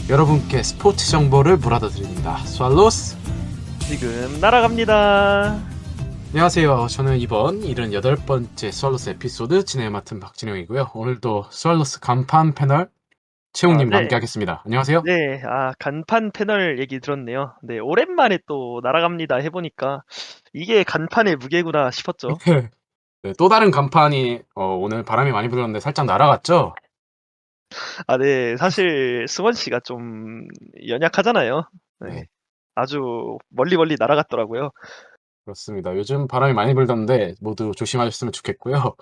여러분께 스포츠 정보를 몰아다 드립니다. 스왈로스! 지금 날아갑니다. 안녕하세요. 저는 이번 78번째 스왈로스 에피소드 진행을 맡은 박진영이고요. 오늘도 스왈로스 간판 패널 채웅님과 네. 함께 하겠습니다. 안녕하세요. 네, 간판 패널 얘기 들었네요. 네, 오랜만에 또 날아갑니다 해보니까 이게 간판의 무게구나 싶었죠. 네, 또 다른 간판이 오늘 바람이 많이 불었는데 살짝 날아갔죠? 네, 사실 승원 씨가 좀 연약하잖아요. 네, 네, 아주 멀리 날아갔더라고요. 그렇습니다. 요즘 바람이 많이 불던데 모두 조심하셨으면 좋겠고요.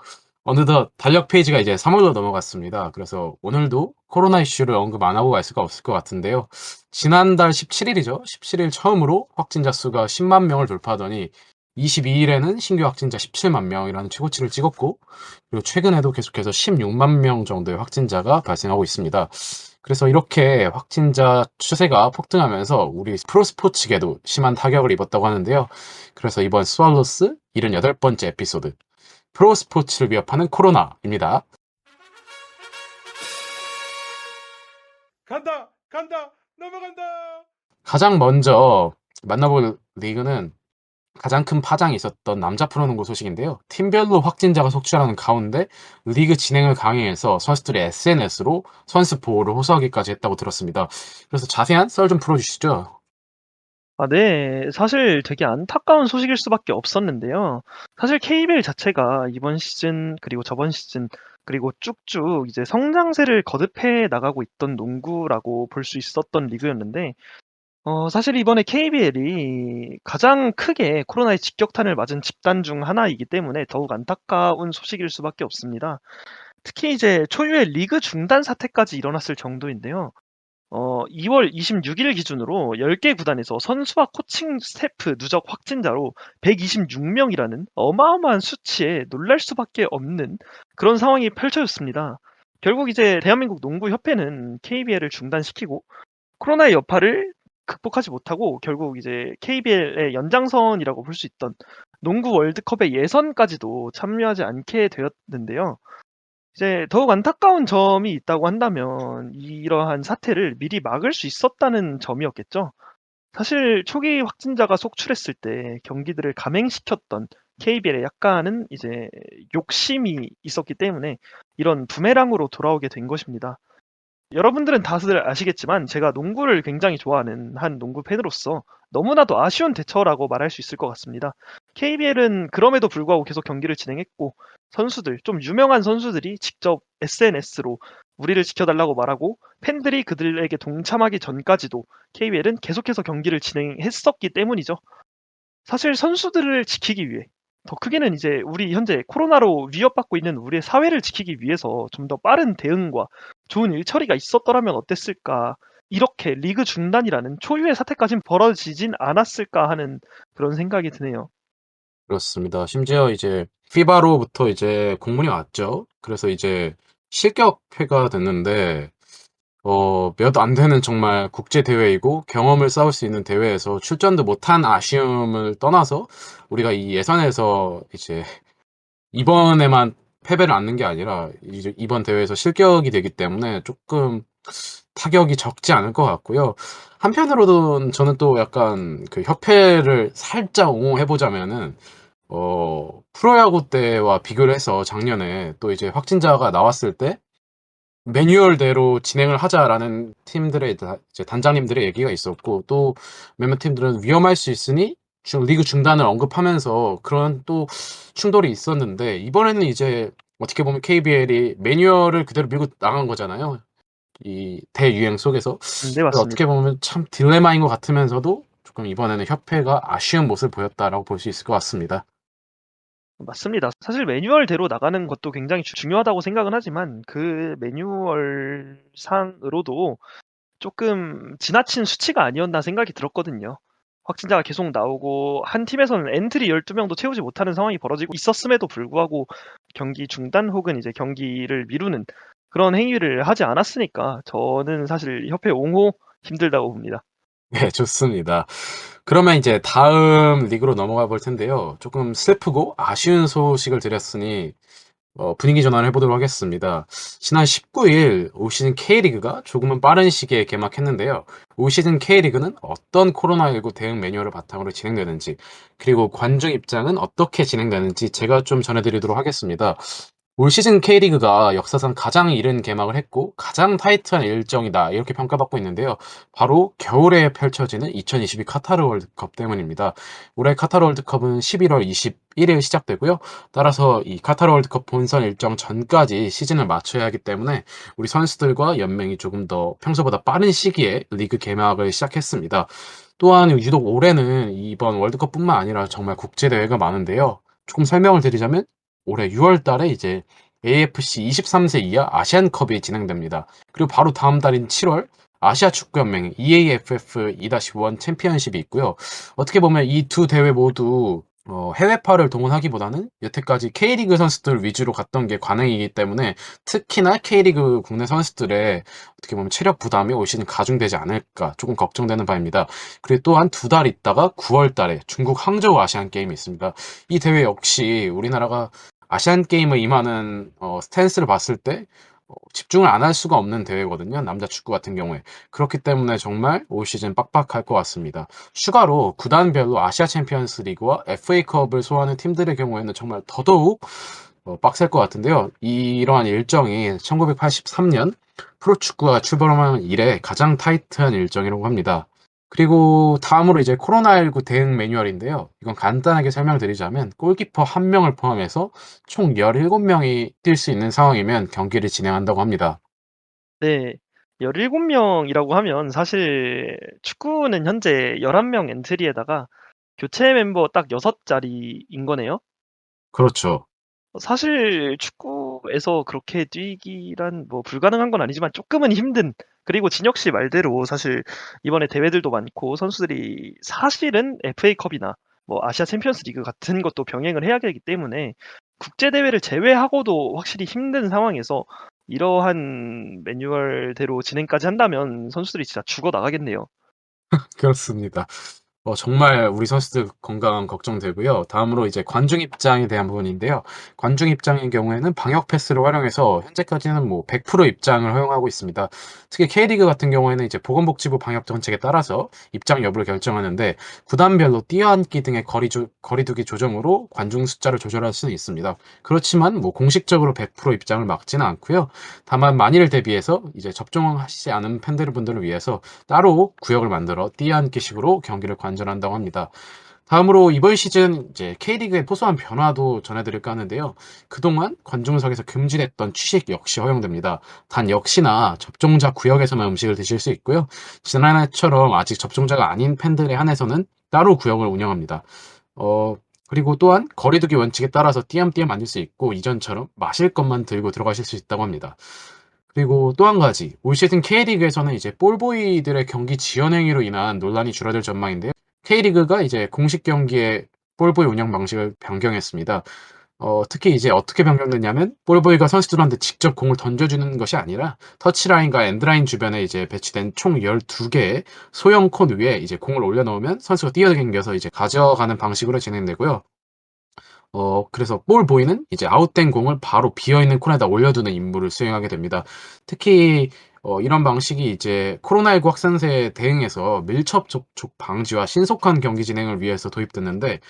어느덧 달력 페이지가 이제 3월로 넘어갔습니다. 그래서 오늘도 코로나 이슈를 언급 안 하고 갈 수가 없을 것 같은데요. 지난달 17일이죠. 17일 처음으로 확진자 수가 10만 명을 돌파하더니 22일에는 신규 확진자 17만 명이라는 최고치를 찍었고, 그리고 최근에도 계속해서 16만 명 정도의 확진자가 발생하고 있습니다. 그래서 이렇게 확진자 추세가 폭등하면서 우리 프로스포츠계도 심한 타격을 입었다고 하는데요. 그래서 이번 스왈로스 78번째 에피소드, 프로스포츠를 위협하는 코로나입니다. 간다 넘어간다. 가장 먼저 만나볼 리그는 가장 큰 파장이 있었던 남자 프로농구 소식인데요. 팀별로 확진자가 속출하는 가운데 리그 진행을 강행해서 선수들의 SNS로 선수 보호를 호소하기까지 했다고 들었습니다. 그래서 자세한 썰 좀 풀어주시죠. 네, 사실 되게 안타까운 소식일 수밖에 없었는데요. 사실 KBL 자체가 이번 시즌 그리고 저번 시즌 그리고 쭉쭉 이제 성장세를 거듭해 나가고 있던 농구라고 볼 수 있었던 리그였는데 사실 이번에 KBL이 가장 크게 코로나의 직격탄을 맞은 집단 중 하나이기 때문에 더욱 안타까운 소식일 수밖에 없습니다. 특히 이제 초유의 리그 중단 사태까지 일어났을 정도인데요. 2월 26일 기준으로 10개 구단에서 선수와 코칭 스태프 누적 확진자로 126명이라는 어마어마한 수치에 놀랄 수밖에 없는 그런 상황이 펼쳐졌습니다. 결국 이제 대한민국 농구협회는 KBL을 중단시키고 코로나의 여파를 극복하지 못하고 결국 이제 KBL의 연장선이라고 볼 수 있던 농구 월드컵의 예선까지도 참여하지 않게 되었는데요. 이제 더욱 안타까운 점이 있다고 한다면 이러한 사태를 미리 막을 수 있었다는 점이었겠죠. 사실 초기 확진자가 속출했을 때 경기들을 감행시켰던 KBL에 약간은 이제 욕심이 있었기 때문에 이런 부메랑으로 돌아오게 된 것입니다. 여러분들은 다들 아시겠지만 제가 농구를 굉장히 좋아하는 한 농구 팬으로서 너무나도 아쉬운 대처라고 말할 수 있을 것 같습니다. KBL은 그럼에도 불구하고 계속 경기를 진행했고 선수들, 좀 유명한 선수들이 직접 SNS로 우리를 지켜달라고 말하고 팬들이 그들에게 동참하기 전까지도 KBL은 계속해서 경기를 진행했었기 때문이죠. 사실 선수들을 지키기 위해 더 크게는 이제 우리 현재 코로나로 위협받고 있는 우리의 사회를 지키기 위해서 좀 더 빠른 대응과 좋은 일처리가 있었더라면 어땠을까. 이렇게 리그 중단이라는 초유의 사태까지는 벌어지진 않았을까 하는 그런 생각이 드네요. 그렇습니다. 심지어 이제 피바로부터 이제 공문이 왔죠. 그래서 이제 실격회가 됐는데 몇 안 되는 정말 국제 대회이고 경험을 쌓을 수 있는 대회에서 출전도 못한 아쉬움을 떠나서 우리가 이 예선에서 이제 이번에만 패배를 안는 게 아니라 이제 이번 대회에서 실격이 되기 때문에 조금 타격이 적지 않을 것 같고요. 한편으로는 저는 또 약간 그 협회를 살짝 옹호해 보자면은 프로야구 때와 비교를 해서 작년에 또 이제 확진자가 나왔을 때 매뉴얼대로 진행을 하자라는 팀들의 이제 단장님들의 얘기가 있었고, 또 몇몇 팀들은 위험할 수 있으니 리그 중단을 언급하면서 그런 또 충돌이 있었는데, 이번에는 이제 어떻게 보면 KBL이 매뉴얼을 그대로 밀고 나간 거잖아요. 이 대유행 속에서. 네, 그래서 어떻게 맞습니다. 보면 참 딜레마인 것 같으면서도 조금 이번에는 협회가 아쉬운 모습을 보였다라고 볼 수 있을 것 같습니다. 맞습니다. 사실 매뉴얼대로 나가는 것도 굉장히 중요하다고 생각은 하지만 그 매뉴얼상으로도 조금 지나친 수치가 아니었나 생각이 들었거든요. 확진자가 계속 나오고 한 팀에서는 엔트리 12명도 채우지 못하는 상황이 벌어지고 있었음에도 불구하고 경기 중단 혹은 이제 경기를 미루는 그런 행위를 하지 않았으니까 저는 사실 협회 옹호 힘들다고 봅니다. 네, 좋습니다. 그러면 이제 다음 리그로 넘어가 볼 텐데요. 조금 슬프고 아쉬운 소식을 드렸으니 분위기 전환을 해보도록 하겠습니다. 지난 19일 올 시즌 K리그가 조금은 빠른 시기에 개막했는데요. 올 시즌 K리그는 어떤 코로나19 대응 매뉴얼을 바탕으로 진행되는지, 그리고 관중 입장은 어떻게 진행되는지 제가 좀 전해드리도록 하겠습니다. 올 시즌 K리그가 역사상 가장 이른 개막을 했고 가장 타이트한 일정이다 이렇게 평가받고 있는데요. 바로 겨울에 펼쳐지는 2022 카타르 월드컵 때문입니다. 올해 카타르 월드컵은 11월 21일 시작되고요. 따라서 이 카타르 월드컵 본선 일정 전까지 시즌을 맞춰야 하기 때문에 우리 선수들과 연맹이 조금 더 평소보다 빠른 시기에 리그 개막을 시작했습니다. 또한 유독 올해는 이번 월드컵뿐만 아니라 정말 국제대회가 많은데요. 조금 설명을 드리자면 올해 6월 달에 이제 AFC 23세 이하 아시안컵이 진행됩니다. 그리고 바로 다음 달인 7월 아시아 축구연맹 EAFF 2-1 챔피언십이 있고요. 어떻게 보면 이 두 대회 모두 해외파를 동원하기보다는 여태까지 K리그 선수들 위주로 갔던 게 관행이기 때문에 특히나 K리그 국내 선수들의 어떻게 보면 체력 부담이 올 시즌 가중되지 않을까 조금 걱정되는 바입니다. 그리고 또한 두 달 있다가 9월 달에 중국 항저우 아시안 게임이 있습니다. 이 대회 역시 우리나라가 아시안 게임을 임하는 스탠스를 봤을 때 집중을 안 할 수가 없는 대회거든요. 남자 축구 같은 경우에. 그렇기 때문에 정말 올 시즌 빡빡할 것 같습니다. 추가로 구단별로 아시아 챔피언스 리그와 FA컵을 소화하는 팀들의 경우에는 정말 더더욱 빡셀 것 같은데요. 이러한 일정이 1983년 프로축구가 출범한 이래 가장 타이트한 일정이라고 합니다. 그리고 다음으로 이제 코로나19 대응 매뉴얼인데요. 이건 간단하게 설명드리자면 골키퍼 1명을 포함해서 총 17명이 뛸 수 있는 상황이면 경기를 진행한다고 합니다. 네. 17명이라고 하면 사실 축구는 현재 11명 엔트리에다가 교체 멤버 딱 6자리인 거네요. 그렇죠. 사실 축구에서 그렇게 뛰기란 뭐 불가능한 건 아니지만 조금은 힘든, 그리고 진혁 씨 말대로 사실 이번에 대회들도 많고 선수들이 사실은 FA컵이나 뭐 아시아 챔피언스 리그 같은 것도 병행을 해야 되기 때문에 국제 대회를 제외하고도 확실히 힘든 상황에서 이러한 매뉴얼대로 진행까지 한다면 선수들이 진짜 죽어 나가겠네요. 그렇습니다. 정말 우리 선수들 건강 걱정되고요. 다음으로 이제 관중 입장에 대한 부분인데요. 관중 입장인 경우에는 방역 패스를 활용해서 현재까지는 뭐 100% 입장을 허용하고 있습니다. 특히 K리그 같은 경우에는 이제 보건복지부 방역 정책에 따라서 입장 여부를 결정하는데 구단별로 뛰어앉기 등의 거리두기 조정으로 관중 숫자를 조절할 수는 있습니다. 그렇지만 뭐 공식적으로 100% 입장을 막지는 않고요. 다만 만일을 대비해서 이제 접종하시지 않은 팬들분들을 위해서 따로 구역을 만들어 뛰어앉기식으로 경기를 관전한다고 합니다. 다음으로 이번 시즌 이제 K리그의 소소한 변화도 전해드릴까 하는데요. 그동안 관중석에서 금지됐던 취식 역시 허용됩니다. 단 역시나 접종자 구역에서만 음식을 드실 수 있고요. 지난해처럼 아직 접종자가 아닌 팬들에 한해서는 따로 구역을 운영합니다. 그리고 또한 거리두기 원칙에 따라서 띄엄띄엄 앉을 수 있고 이전처럼 마실 것만 들고 들어가실 수 있다고 합니다. 그리고 또 한 가지, 올 시즌 K리그에서는 이제 볼보이들의 경기 지연 행위로 인한 논란이 줄어들 전망인데요. K리그가 이제 공식 경기의 볼보이 운영 방식을 변경했습니다. 특히 이제 어떻게 변경됐냐면 볼보이가 선수들한테 직접 공을 던져주는 것이 아니라 터치라인과 엔드라인 주변에 이제 배치된 총 12개의 소형 콘 위에 이제 공을 올려놓으면 선수가 뛰어댕겨서 이제 가져가는 방식으로 진행되고요. 그래서 볼보이는 이제 아웃된 공을 바로 비어있는 콘에다 올려두는 임무를 수행하게 됩니다. 특히 이런 방식이 이제 코로나19 확산세에 대응해서 밀접 접촉 방지와 신속한 경기 진행을 위해서 도입됐는데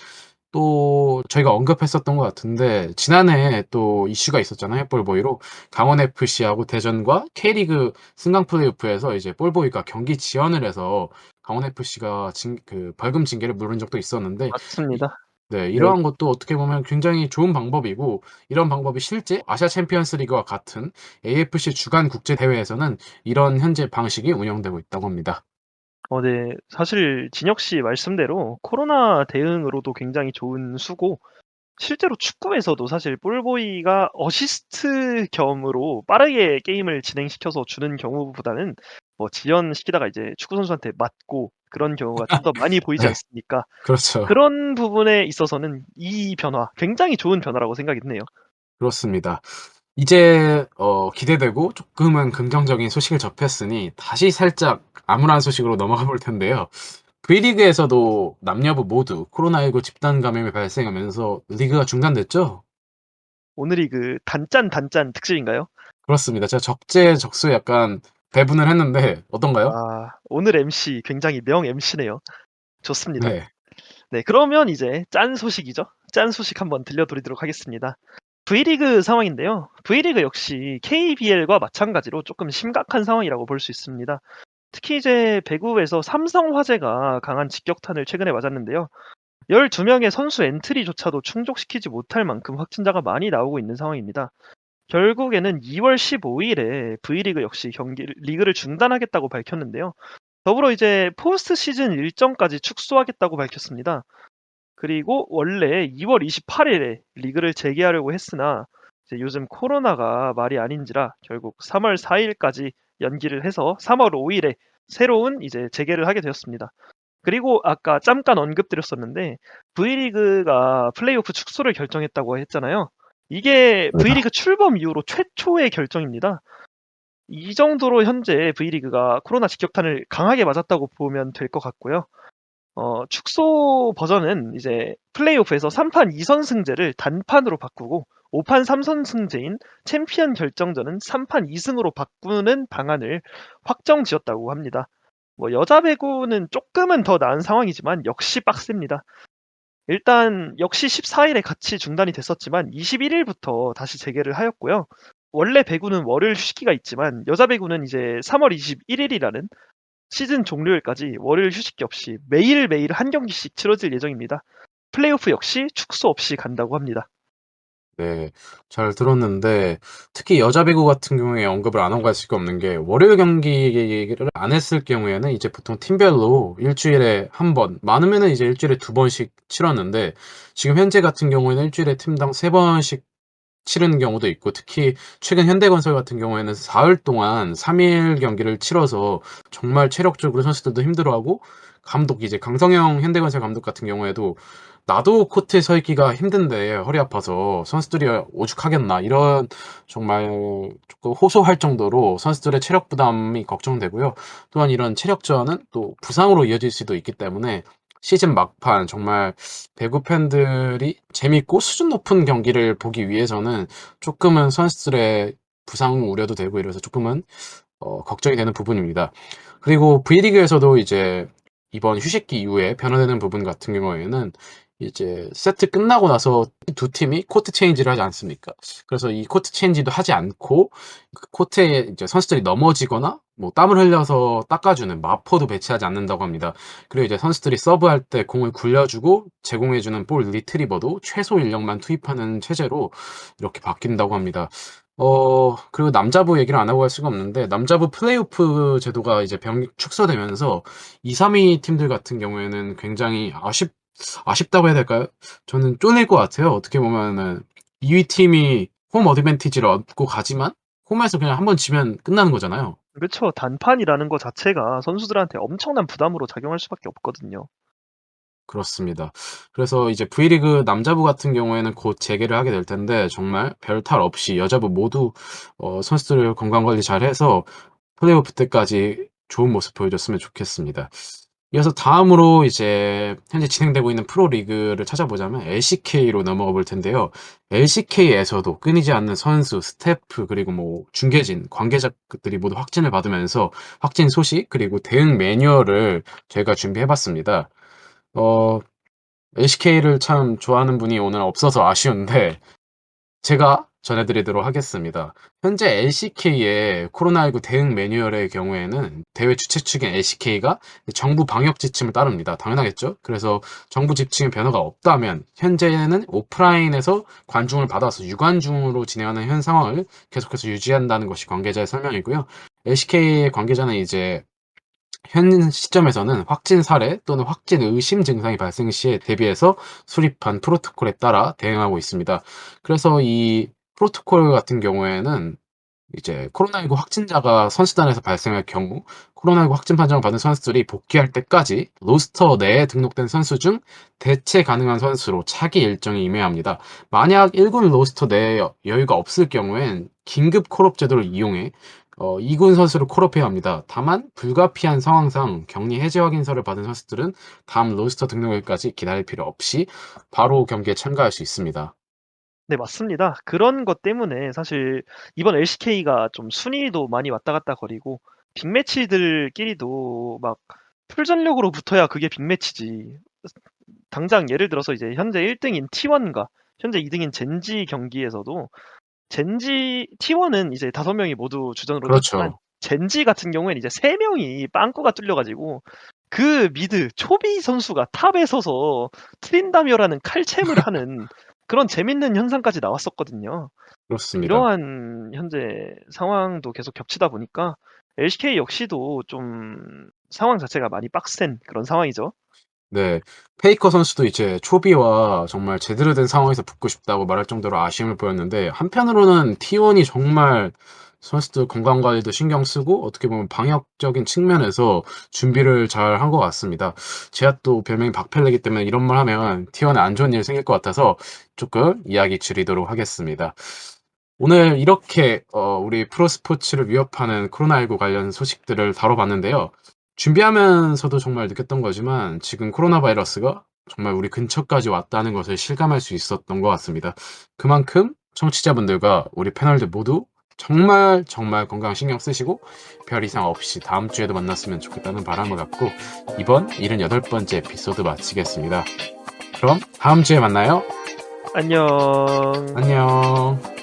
또 저희가 언급했었던 것 같은데 지난해 또 이슈가 있었잖아요. 볼보이로 강원FC하고 대전과 K리그 승강 플레이오프에서 이제 볼보이가 경기 지연을 해서 강원FC가 그 벌금 징계를 물은 적도 있었는데 맞습니다. 네, 네. 이러한 것도 어떻게 보면 굉장히 좋은 방법이고 이런 방법이 실제 아시아 챔피언스 리그와 같은 AFC 주간 국제 대회에서는 이런 현재 방식이 운영되고 있다고 합니다. 네. 사실 진혁 씨 말씀대로 코로나 대응으로도 굉장히 좋은 수고, 실제로 축구에서도 사실 볼보이가 어시스트 겸으로 빠르게 게임을 진행시켜서 주는 경우보다는 뭐 지연시키다가 이제 축구 선수한테 맞고 그런 경우가 좀 더 많이 보이지 네, 않습니까? 그렇죠. 그런 부분에 있어서는 이 변화 굉장히 좋은 변화라고 생각이 드네요. 그렇습니다. 이제 기대되고 조금은 긍정적인 소식을 접했으니 다시 살짝 암울한 소식으로 넘어가 볼 텐데요. V리그에서도 남녀부 모두 코로나19 집단 감염이 발생하면서 리그가 중단됐죠? 오늘이 그 단짠 특집인가요? 그렇습니다. 제가 적재적소에 약간 배분을 했는데 어떤가요? 오늘 MC 굉장히 명 MC네요. 좋습니다. 네. 네, 그러면 이제 짠 소식이죠. 짠 소식 한번 들려드리도록 하겠습니다. V리그 상황인데요. V리그 역시 KBL과 마찬가지로 조금 심각한 상황이라고 볼 수 있습니다. 특히 이제 배구에서 삼성화재가 강한 직격탄을 최근에 맞았는데요. 12명의 선수 엔트리조차도 충족시키지 못할 만큼 확진자가 많이 나오고 있는 상황입니다. 결국에는 2월 15일에 V리그 역시 리그를 중단하겠다고 밝혔는데요. 더불어 이제 포스트 시즌 일정까지 축소하겠다고 밝혔습니다. 그리고 원래 2월 28일에 리그를 재개하려고 했으나 이제 요즘 코로나가 말이 아닌지라 결국 3월 4일까지 연기를 해서 3월 5일에 새로운 이제 재개를 하게 되었습니다. 그리고 아까 잠깐 언급드렸었는데 V리그가 플레이오프 축소를 결정했다고 했잖아요. 이게 V리그 출범 이후로 최초의 결정입니다. 이 정도로 현재 V리그가 코로나 직격탄을 강하게 맞았다고 보면 될 것 같고요. 축소 버전은 이제 플레이오프에서 3판 2선승제를 단판으로 바꾸고 5판 3선승제인 챔피언 결정전은 3판 2승으로 바꾸는 방안을 확정 지었다고 합니다. 뭐 여자 배구는 조금은 더 나은 상황이지만 역시 빡셉니다. 일단 역시 14일에 같이 중단이 됐었지만 21일부터 다시 재개를 하였고요. 원래 배구는 월요일 휴식기가 있지만 여자 배구는 이제 3월 21일이라는 시즌 종료일까지 월요일 휴식기 없이 매일매일 한 경기씩 치러질 예정입니다. 플레이오프 역시 축소 없이 간다고 합니다. 네. 잘 들었는데 특히 여자 배구 같은 경우에 언급을 안 하고 갈 수가 없는 게 월요일 경기를 안 했을 경우에는 이제 보통 팀별로 일주일에 한 번, 많으면은 이제 일주일에 두 번씩 치렀는데 지금 현재 같은 경우에는 일주일에 팀당 세 번씩 치르는 경우도 있고 특히 최근 현대건설 같은 경우에는 사흘 동안 3일 경기를 치러서 정말 체력적으로 선수들도 힘들어하고 감독 이제 강성형 현대건설 감독 같은 경우에도 나도 코트에 서 있기가 힘든데 허리 아파서 선수들이 오죽하겠나 이런 정말 조금 호소할 정도로 선수들의 체력 부담이 걱정되고요. 또한 이런 체력 저하는 또 부상으로 이어질 수도 있기 때문에 시즌 막판 정말 배구 팬들이 재밌고 수준 높은 경기를 보기 위해서는 조금은 선수들의 부상 우려도 되고 이래서 조금은 걱정이 되는 부분입니다. 그리고 V리그에서도 이제 이번 휴식기 이후에 변화되는 부분 같은 경우에는 이제 세트 끝나고 나서 두 팀이 코트 체인지를 하지 않습니까? 그래서 이 코트 체인지도 하지 않고 그 코트에 이제 선수들이 넘어지거나 뭐 땀을 흘려서 닦아주는 마포도 배치하지 않는다고 합니다. 그리고 이제 선수들이 서브할 때 공을 굴려주고 제공해주는 볼 리트리버도 최소 인력만 투입하는 체제로 이렇게 바뀐다고 합니다. 그리고 남자부 얘기를 안 하고 갈 수가 없는데 남자부 플레이오프 제도가 이제 축소되면서 2, 3위 팀들 같은 경우에는 굉장히 아쉽다고 해야 될까요? 저는 쫄릴 것 같아요. 어떻게 보면은 2위 팀이 홈 어드밴티지를 얻고 가지만 홈에서 그냥 한번 지면 끝나는 거잖아요. 그렇죠. 단판이라는 것 자체가 선수들한테 엄청난 부담으로 작용할 수밖에 없거든요. 그렇습니다. 그래서 이제 V리그 남자부 같은 경우에는 곧 재개를 하게 될 텐데 정말 별탈 없이 여자부 모두 선수들 건강 관리 잘해서 플레이오프 때까지 좋은 모습 보여줬으면 좋겠습니다. 이어서 다음으로 이제 현재 진행되고 있는 프로리그를 찾아보자면 LCK로 넘어가 볼 텐데요. LCK에서도 끊이지 않는 선수, 스태프, 그리고 뭐 중계진, 관계자들이 모두 확진을 받으면서 확진 소식 그리고 대응 매뉴얼을 저희가 준비해봤습니다. LCK를 참 좋아하는 분이 오늘 없어서 아쉬운데 제가 전해드리도록 하겠습니다. 현재 LCK의 코로나19 대응 매뉴얼의 경우에는 대회 주최 측인 LCK가 정부 방역 지침을 따릅니다. 당연하겠죠? 그래서 정부 지침에 변화가 없다면 현재는 오프라인에서 관중을 받아서 유관중으로 진행하는 현 상황을 계속해서 유지한다는 것이 관계자의 설명이고요. LCK의 관계자는 이제 현 시점에서는 확진 사례 또는 확진 의심 증상이 발생 시에 대비해서 수립한 프로토콜에 따라 대응하고 있습니다. 그래서 이 프로토콜 같은 경우에는 이제 코로나19 확진자가 선수단에서 발생할 경우 코로나19 확진 판정을 받은 선수들이 복귀할 때까지 로스터 내에 등록된 선수 중 대체 가능한 선수로 차기 일정에 임해야 합니다. 만약 1군 로스터 내에 여유가 없을 경우엔 긴급 콜업 제도를 이용해 2군 선수를 콜업해야 합니다. 다만 불가피한 상황상 격리 해제 확인서를 받은 선수들은 다음 로스터 등록일까지 기다릴 필요 없이 바로 경기에 참가할 수 있습니다. 네, 맞습니다. 그런 것 때문에 사실 이번 LCK가 좀 순위도 많이 왔다 갔다 거리고 빅매치들끼리도 막 풀전력으로 붙어야 그게 빅매치지. 당장 예를 들어서 이제 현재 1등인 T1과 현재 2등인 젠지 경기에서도 젠지 T1은 이제 5명이 모두 주전으로 떴지만 그렇죠. 젠지 같은 경우에는 이제 3명이 빵꾸가 뚫려가지고 그 미드 초비 선수가 탑에 서서 트린다미어라는 칼챔을 하는 그런 재밌는 현상까지 나왔었거든요. 그렇습니다. 이러한 현재 상황도 계속 겹치다 보니까 LCK 역시도 좀 상황 자체가 많이 빡센 그런 상황이죠. 네. 페이커 선수도 이제 초비와 정말 제대로 된 상황에서 붙고 싶다고 말할 정도로 아쉬움을 보였는데 한편으로는 T1이 정말 선수들 건강 관리도 신경 쓰고 어떻게 보면 방역적인 측면에서 준비를 잘 한 것 같습니다. 제가 또 별명이 박펠레이기 때문에 이런 말 하면 T1에 안 좋은 일이 생길 것 같아서 조금 이야기 줄이도록 하겠습니다. 오늘 이렇게 우리 프로스포츠를 위협하는 코로나19 관련 소식들을 다뤄봤는데요. 준비하면서도 정말 느꼈던 거지만 지금 코로나 바이러스가 정말 우리 근처까지 왔다는 것을 실감할 수 있었던 것 같습니다. 그만큼 청취자분들과 우리 패널들 모두 정말 정말 건강 신경 쓰시고 별 이상 없이 다음 주에도 만났으면 좋겠다는 바람을 갖고 이번 78번째 에피소드 마치겠습니다. 그럼 다음 주에 만나요. 안녕. 안녕.